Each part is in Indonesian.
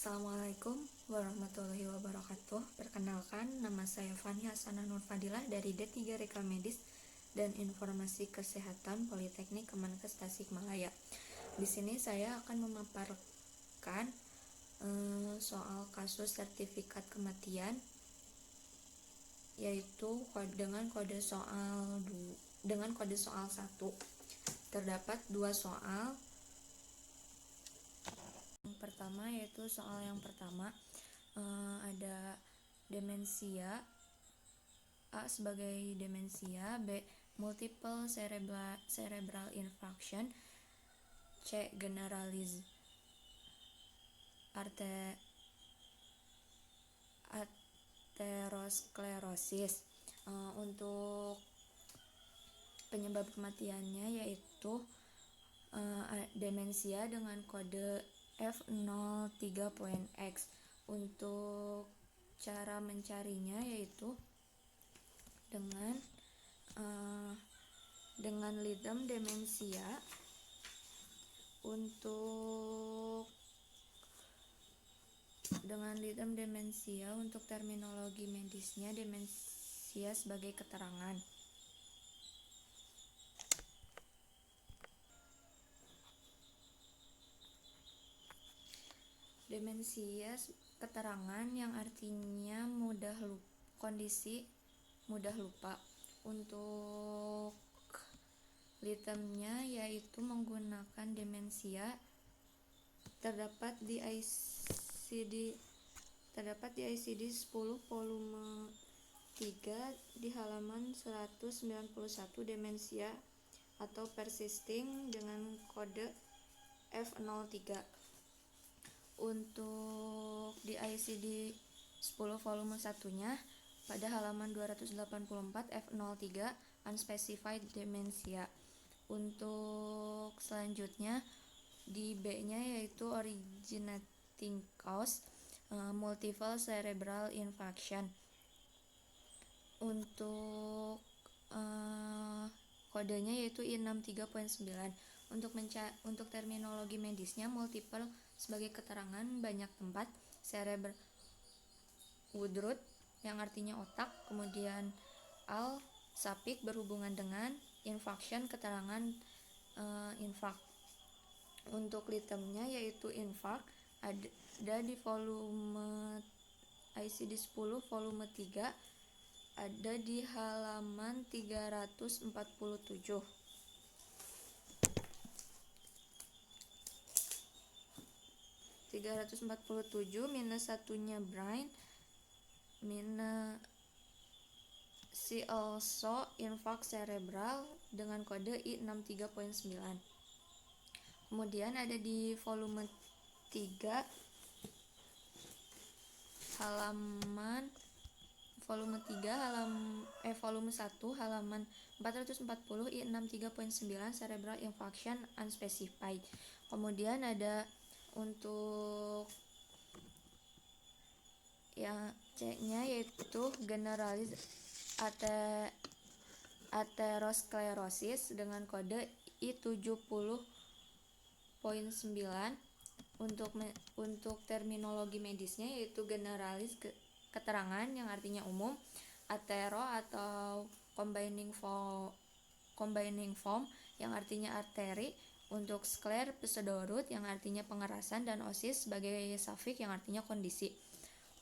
Assalamualaikum warahmatullahi wabarakatuh. Perkenalkan, nama saya Fani Hasanah Nur Fadilah dari D3 Rekam Medis dan Informasi Kesehatan Politeknik Kemenkes Tasikmalaya. Di sini saya akan memaparkan soal kasus sertifikat kematian, yaitu dengan kode soal 1. Terdapat 2 soal. Yang pertama yaitu soal yang pertama, ada demensia. A sebagai demensia, B multiple cerebral infarction, C generalized atherosclerosis. Untuk penyebab kematiannya yaitu demensia dengan kode F03.X. Untuk cara mencarinya yaitu dengan lidem demensia. Untuk terminologi medisnya, demensia sebagai keterangan. Demensia keterangan yang artinya kondisi mudah lupa. Untuk litemnya yaitu menggunakan demensia terdapat di ICD 10 volume 3 di halaman 191, demensia atau persisting dengan kode F03. Untuk di ICD 10 volume 1-nya pada halaman 284 F03 unspecified dementia. Untuk selanjutnya di B-nya yaitu originating cause, multiple cerebral infarction. Untuk kodenya yaitu I63.9. Untuk terminologi medisnya, multiple sebagai keterangan banyak tempat, cerebral woodroot yang artinya otak, kemudian suffix berhubungan dengan, infarction keterangan infark. Untuk litemnya yaitu infark ada di volume ICD 10 volume 3, ada di halaman 347. Minus satunya brain, minus see also infarct cerebral dengan kode I63.9. Kemudian ada di volume 3 volume 1 halaman 440 I63.9 cerebral infarction unspecified. Kemudian ada untuk yang C-nya yaitu generalized atherosclerosis dengan kode I70.9. Untuk terminologi medisnya yaitu generalis keterangan yang artinya umum, athero atau combining form yang artinya arteri, untuk scler pseudoroot yang artinya pengerasan, dan osis sebagai suffix yang artinya kondisi.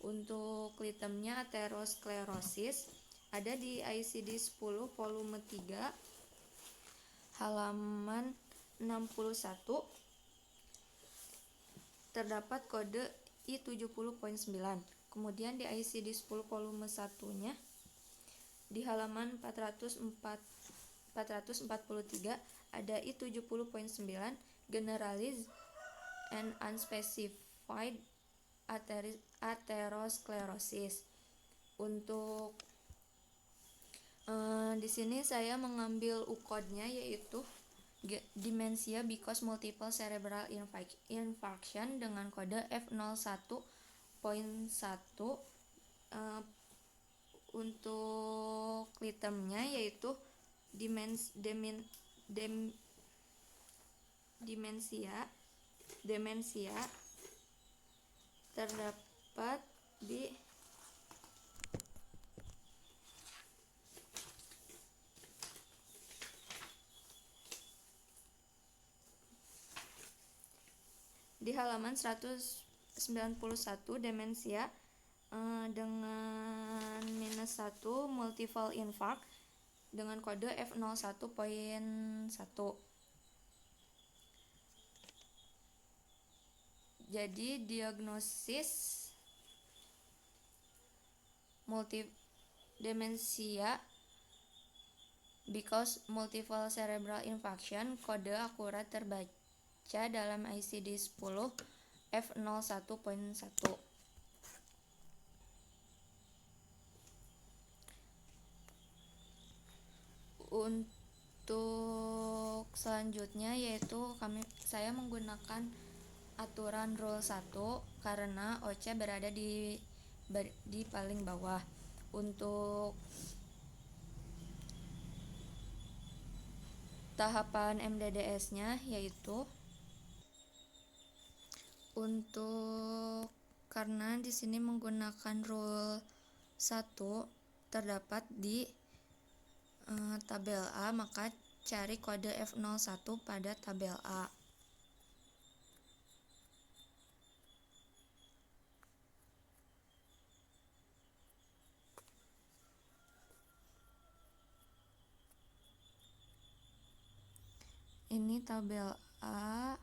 Untuk litemnya atherosclerosis ada di ICD 10 volume 3 halaman 61, terdapat kode I70.9. Kemudian di ICD 10 volume 1-nya di halaman 443 ada I70.9 generalized and unspecified atherosclerosis. Untuk di sini saya mengambil U-code-nya yaitu dementia because multiple cerebral infarction dengan kode F01.1. Untuk litemnya yaitu demensia terdapat di halaman 191 demensia dengan -1 multiple infarct dengan kode F01.1. Jadi diagnosis demensia because multiple cerebral infarction, kode akurat terbaca dalam ICD-10 F01.1. Untuk selanjutnya yaitu saya menggunakan aturan rule 1 karena OC berada di paling bawah. Untuk tahapan MDDS-nya yaitu karena di sini menggunakan rule 1 terdapat di tabel A, maka cari kode F01 pada tabel A. Ini tabel A.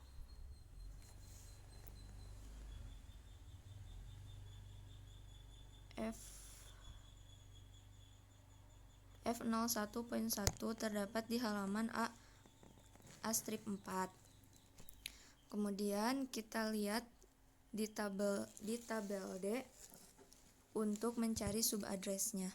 F01.1 terdapat di halaman A strip 4. Kemudian kita lihat di tabel D untuk mencari subaddress-nya.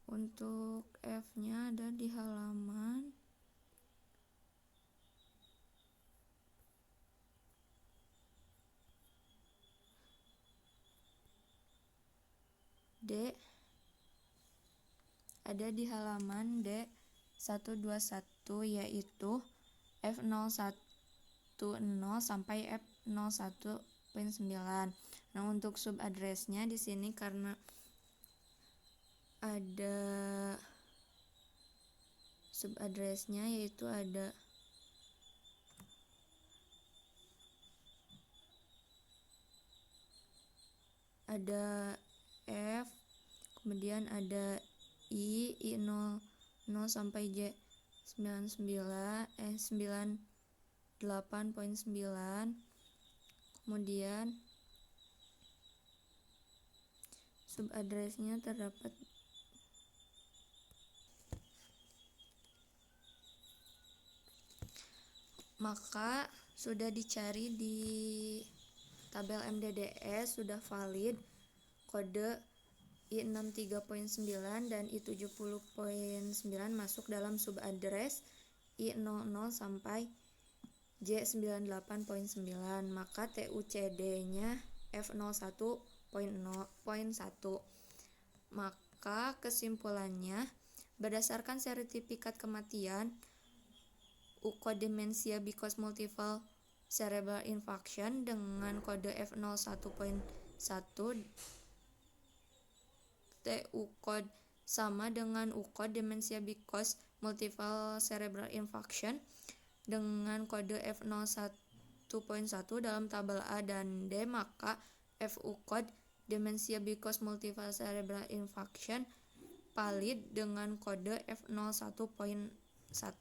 Untuk F-nya ada di halaman D, ada di halaman D121 yaitu F010 sampai F01.9. Nah, untuk subaddress-nya di sini karena ada subaddress-nya yaitu ada F, kemudian ada I00 sampai J98.9, kemudian subaddress-nya terdapat maka sudah dicari di tabel MDDS, sudah valid kode I63.9 dan I70.9 masuk dalam subaddress I00 sampai J98.9, maka TUCD-nya F01.1. Maka kesimpulannya, berdasarkan sertifikat kematian UKOD demensia because multiple cerebral infarction dengan kode F01.1, TUKOD sama dengan UKOD demensia because multiple cerebral infarction dengan kode F01.1 dalam tabel A dan D, maka FUKOD demensia because multiple cerebral infarction valid dengan kode F01.1. 1.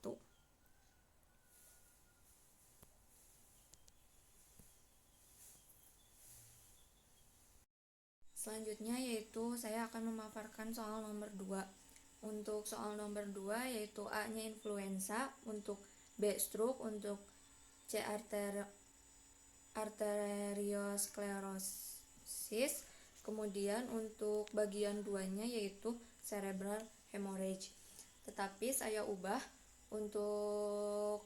Selanjutnya yaitu saya akan memaparkan soal nomor 2. Untuk soal nomor 2 yaitu A-nya influenza, untuk B stroke, untuk C arteriosklerosis, kemudian untuk bagian 2-nya yaitu cerebral hemorrhage. Tetapi saya ubah untuk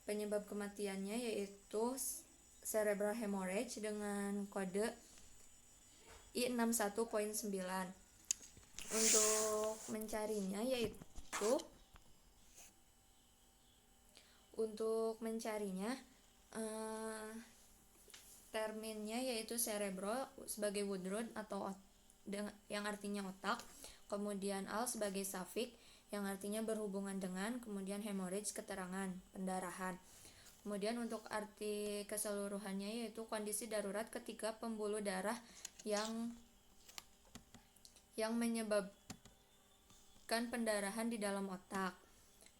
penyebab kematiannya yaitu cerebral hemorrhage dengan kode I61.9. Untuk mencarinya terminnya yaitu cerebro sebagai Woodrow atau yang artinya otak, kemudian al sebagai suffix yang artinya berhubungan dengan, kemudian hemorrhage keterangan pendarahan. Kemudian untuk arti keseluruhannya yaitu kondisi darurat ketika pembuluh darah yang menyebabkan pendarahan di dalam otak.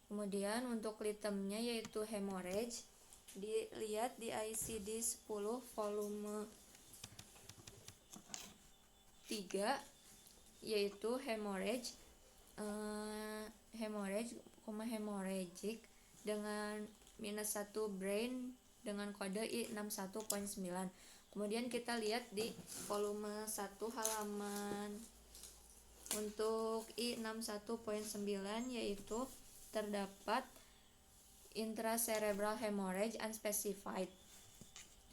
Kemudian untuk litemnya yaitu hemorrhage, dilihat di ICD 10 volume 3 yaitu hemorrhage, hemorrhagic dengan -1 brain dengan kode I61.9. Kemudian kita lihat di volume 1 halaman untuk I61.9 yaitu terdapat intracerebral hemorrhage unspecified.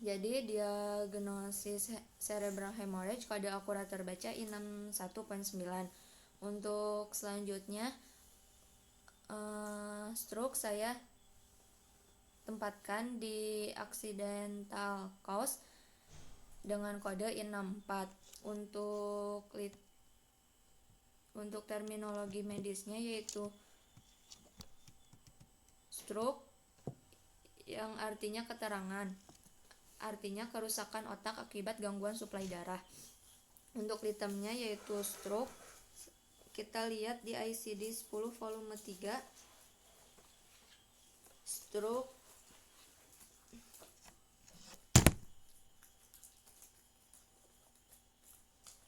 Jadi diagnosis cerebral hemorrhage kode akurat terbaca I61.9. Untuk selanjutnya stroke saya tempatkan di accidental cause dengan kode I64. Untuk terminologi medisnya yaitu stroke yang artinya keterangan, artinya kerusakan otak akibat gangguan suplai darah. Untuk litemnya yaitu stroke, kita lihat di ICD 10 volume 3. Stroke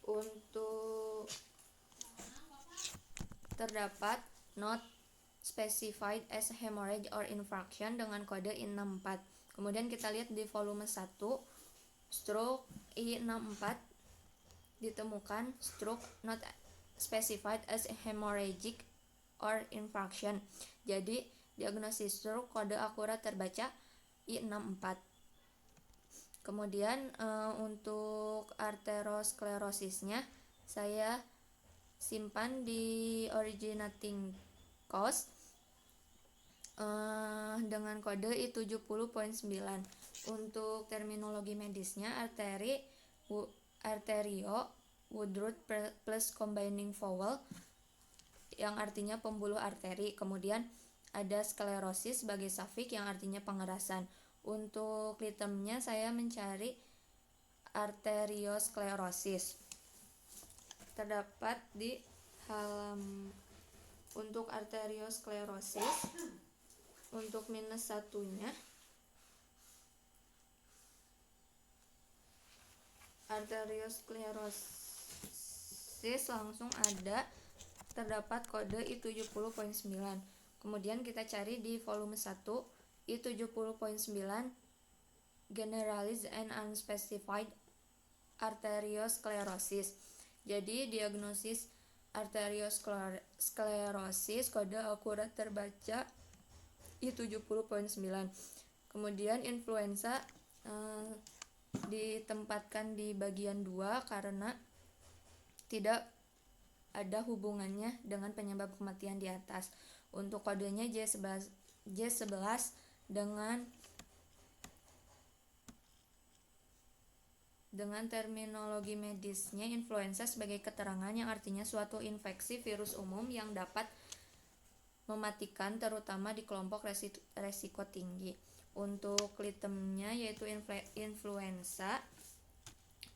untuk terdapat not specified as hemorrhage or infarction dengan kode I64. Kemudian kita lihat di volume 1 stroke I64 ditemukan stroke not specified as hemorrhagic or infarction. Jadi diagnosis stroke kode akurat terbaca I64. Kemudian untuk arteriosklerosisnya saya simpan di originating cause dengan kode I70.9. Untuk terminologi medisnya arterio Woodrow plus combining vowel yang artinya pembuluh arteri. Kemudian ada sklerosis sebagai suffix yang artinya pengerasan. Untuk litemnya saya mencari arteriosklerosis. Terdapat di untuk arteriosklerosis untuk -1-nya arteriosklerosis langsung ada, terdapat kode I70.9. Kemudian kita cari di volume 1 I70.9 generalized and unspecified arteriosklerosis. Jadi diagnosis arteriosklerosis kode akurat terbaca I70.9. Kemudian influenza ditempatkan di bagian 2 karena tidak ada hubungannya dengan penyebab kematian di atas. Untuk kodenya J11 dengan terminologi medisnya influenza sebagai keterangan yang artinya suatu infeksi virus umum yang dapat mematikan terutama di kelompok resiko tinggi. Untuk litemnya yaitu influenza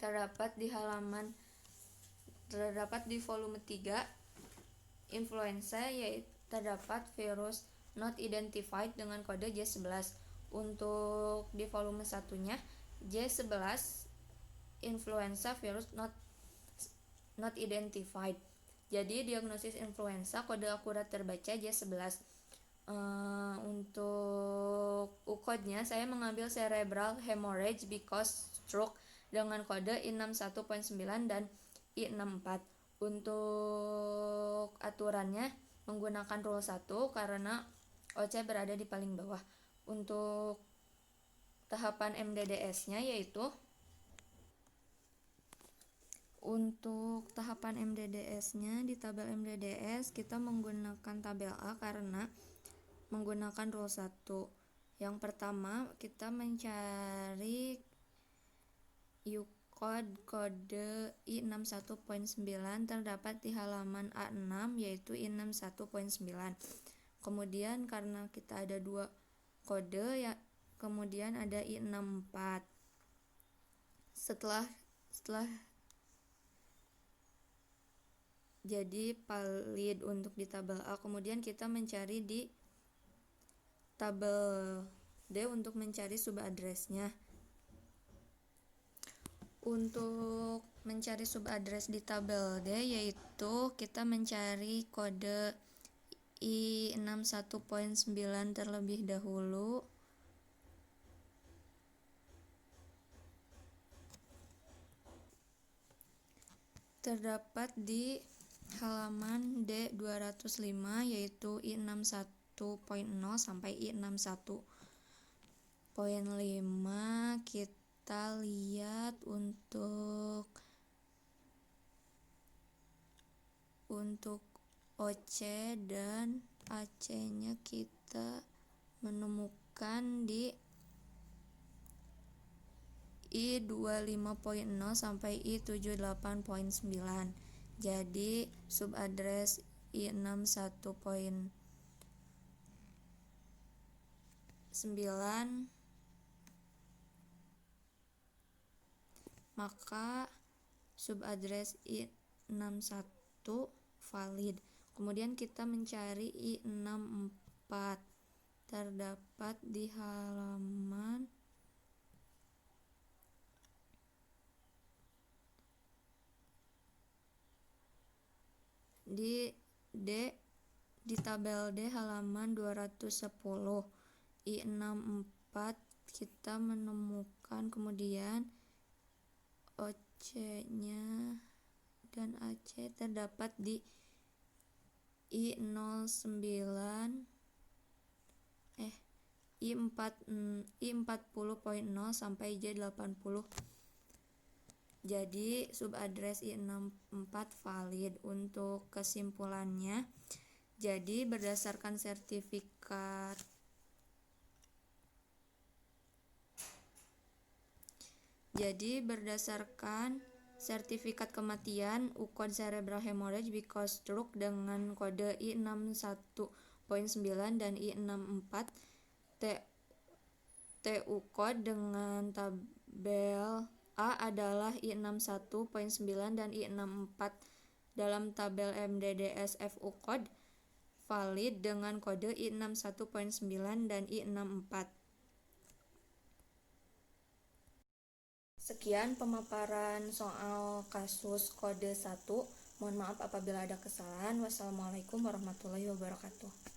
terdapat di volume 3. Influenza yaitu terdapat virus not identified dengan kode J11. Untuk di volume 1-nya J11 influenza virus not identified. Jadi diagnosis influenza kode akurat terbaca J11. Untuk UKOD-nya saya mengambil cerebral hemorrhage because stroke dengan kode I61.9 dan I64. Untuk aturannya menggunakan rule 1 karena OC berada di paling bawah. Untuk tahapan MDDS-nya yaitu untuk tahapan MDDS-nya di tabel MDDS kita menggunakan tabel A karena menggunakan rule 1. Yang pertama kita mencari UKOD kode I61.9 terdapat di halaman A6 yaitu I61.9. Kemudian karena kita ada 2 kode ya, kemudian ada I64. Setelah jadi valid untuk di tabel A, kemudian kita mencari di tabel D untuk mencari subaddress-nya. Untuk mencari subaddress di tabel D yaitu kita mencari kode I61.9 terlebih dahulu. Terdapat di halaman D205 yaitu I61.0 sampai I61.5. Kita lihat untuk OC dan AC-nya kita menemukan di I25.0 sampai I78.9. Jadi subaddress I61.9 maka subaddress I61 valid. Kemudian kita mencari I64 terdapat di halaman di tabel D halaman 210. I64 kita menemukan, kemudian OC-nya dan AC terdapat di I40.0 sampai J80. Jadi subaddress I64 valid. Untuk kesimpulannya, jadi berdasarkan sertifikat kematian UKOD cerebral hemorrhage because stroke dengan kode I61.9 dan I64, TUKOD dengan tabel A adalah I61.9 dan I64 dalam tabel MDDS FUKOD valid dengan kode I61.9 dan I64. Sekian pemaparan soal kasus kode 1. Mohon maaf apabila ada kesalahan. Wassalamualaikum warahmatullahi wabarakatuh.